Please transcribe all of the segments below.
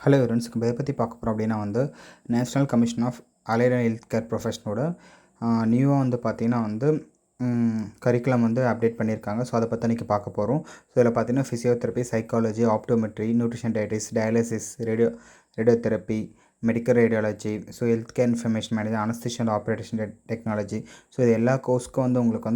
Hello friends, இதை பற்றி பார்க்க போகிறோம் அப்படின்னா national commission of allied and health care ப்ரொஃபஷனோட நியூவாக பார்த்தீங்கன்னா கரிக்குலம் அப்டேட் பண்ணியிருக்காங்க. ஸோ அதை பற்றி இன்றைக்கி பார்க்க போகிறோம். ஸோ இதில் பார்த்தீங்கன்னா physiotherapy, psychology, optometry, nutrition dietetics, dialysis, radiotherapy, medical radiology, so health care information manage, anaesthesia and operation technology, so இது எல்லா கோர்ஸ்க்கும் உங்களுக்கு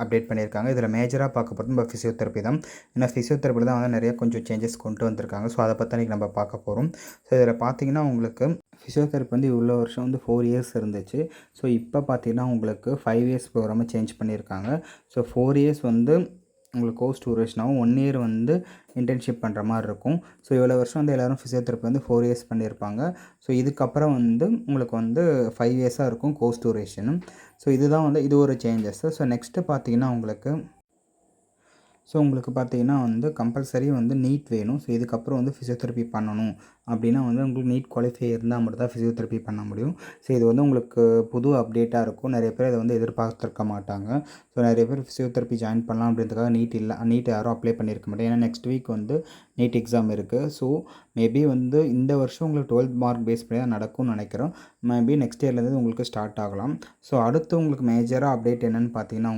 அப்டேட் பண்ணியிருக்காங்க. இதில் மேஜராக பார்க்க போகிறது நம்ம ஃபிசியோதெரப்பி தான். ஏன்னா ஃபிசியோதெரப்பியில் தான் நிறைய கொஞ்சம் சேஞ்சஸ் கொண்டு வந்திருக்காங்க. ஸோ அதை பற்றி நம்ம பார்க்க போகிறோம். ஸோ இதில் பார்த்தீங்கன்னா உங்களுக்கு ஃபிசியோதெரப்பி இவ்வளோ வருஷம் 4 இயர்ஸ் இருந்துச்சு. ஸோ இப்போ பார்த்தீங்கன்னா உங்களுக்கு 5 இயர்ஸ் ப்ரோக்ராமை சேஞ்ச் பண்ணியிருக்காங்க. ஸோ 4 இயர்ஸ் உங்களுக்கு கோர்ஸ் டூரேஷனாகவும் 1 இயர் இன்டர்ன்ஷிப் பண்ணுற மாதிரி இருக்கும். ஸோ இவ்வளோ வருஷம் எல்லோரும் ஃபிசியோதெரப்பி 4 இயர்ஸ் பண்ணியிருப்பாங்க. ஸோ இதுக்கப்புறம் உங்களுக்கு 5 இயர்ஸாக இருக்கும் கோர்ஸ் டூரேஷனு. ஸோ இதுதான் இது ஒரு சேஞ்சஸ். ஸோ நெக்ஸ்ட்டு பார்த்தீங்கன்னா உங்களுக்கு பார்த்தீங்கன்னா கம்பல்சரி நீட் வேணும். ஸோ இதுக்கப்புறம் ஃபிசியோதெரப்பி பண்ணணும் அப்படின்னா உங்களுக்கு நீட் குவாலிஃபை இருந்தால் மட்டும் தான் ஃபிசியோதெரப்பி பண்ண முடியும். ஸோ இது உங்களுக்கு புது அப்டேட்டாக இருக்கும். நிறைய பேர் இதை எதிர்பார்த்துருக்க மாட்டாங்க. ஸோ நிறைய பேர் ஃபிசியோதெரப்பி ஜாயின் பண்ணலாம் அப்படின்றதுக்காக நீட் யாரும் அப்ளை பண்ணியிருக்க மாட்டேன். ஏன்னா நெக்ஸ்ட் வீக் நீட் எக்ஸாம் இருக்குது. ஸோ மேபி இந்த வருஷம் உங்களுக்கு 12th மார்க் பேஸ் பண்ணி தான் நடக்கும்னு நினைக்கிறோம். மேபி நெக்ஸ்ட் இயர்லேருந்து உங்களுக்கு ஸ்டார்ட் ஆகலாம். ஸோ அடுத்து உங்களுக்கு மேஜராக அப்டேட் என்னென்னு பார்த்தீங்கன்னா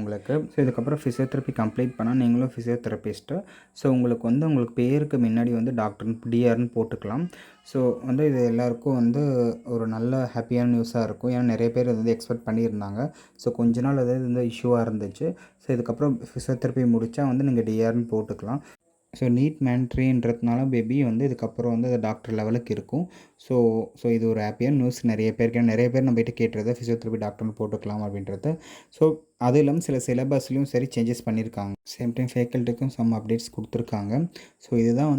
ஸோ இதுக்கப்புறம் ஃபிசியோதெரப்பி கம்ப்ளீட் பண்ணால் நீங்களும் ஃபிசியோதெரபிஸ்ட்டு. ஸோ உங்களுக்கு உங்களுக்கு பேருக்கு முன்னாடி டாக்டர்னு டிஆர்னு போட்டுக்கலாம். ஸோ இது எல்லாருக்கும் ஒரு நல்ல ஹாப்பியான நியூஸாக இருக்கும். ஏன்னா நிறைய பேர் எக்ஸ்பெக்ட் பண்ணியிருந்தாங்க. ஸோ கொஞ்ச நாள் இஷ்யூவாக இருந்துச்சு. ஸோ இதுக்கப்புறம் ஃபிசியோதெரப்பி முடித்தா நீங்கள் டிஆர்னு போட்டுக்கலாம். ஸோ நீட் மேண்ட்ரின்றதுனால பேபி இதுக்கப்புறம் அது டாக்டர் லெவலுக்கு இருக்கும். ஸோ இது ஒரு ஹாப்பியான நியூஸ் நிறைய பேர் நம்ம கிட்ட கேட்டுறது ஃபிசியோதெரப்பி டாக்டர்னு போட்டுக்கலாம் அப்படின்றது. ஸோ அது இல்லாமல் சில சிலபஸ்லையும் சரி சேஞ்சஸ் பண்ணியிருக்காங்க. சேம் டைம் ஃபேக்கல்ட்டிக்கும் சம் அப்டேட்ஸ் கொடுத்துருக்காங்க. ஸோ இதுதான்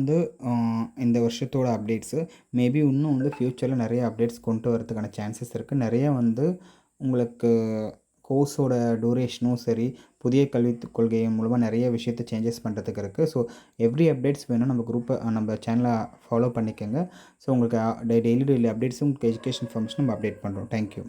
இந்த வருஷத்தோட அப்டேட்ஸு. மேபி இன்னும் ஃப்யூச்சரில் நிறைய அப்டேட்ஸ் கொண்டு வரதுக்கான சான்சஸ் இருக்குது. நிறைய உங்களுக்கு கோர்ஸோட டூரேஷனும் சரி, புதிய கல்விக் கொள்கை மூலமாக நிறைய விஷயத்தை சேஞ்சஸ் பண்ணுறதுக்கு இருக்குது. ஸோ எவ்ரி அப்டேட்ஸ் வேணும் நம்ம சேனலை ஃபாலோ பண்ணிக்கோங்க. ஸோ உங்களுக்கு டெய்லி அப்டேட்ஸும் உங்களுக்கு எஜுகேஷன் இன்ஃபர்மேஷன் நம்ம அப்டேட் பண்ணுறோம். தேங்க்யூ.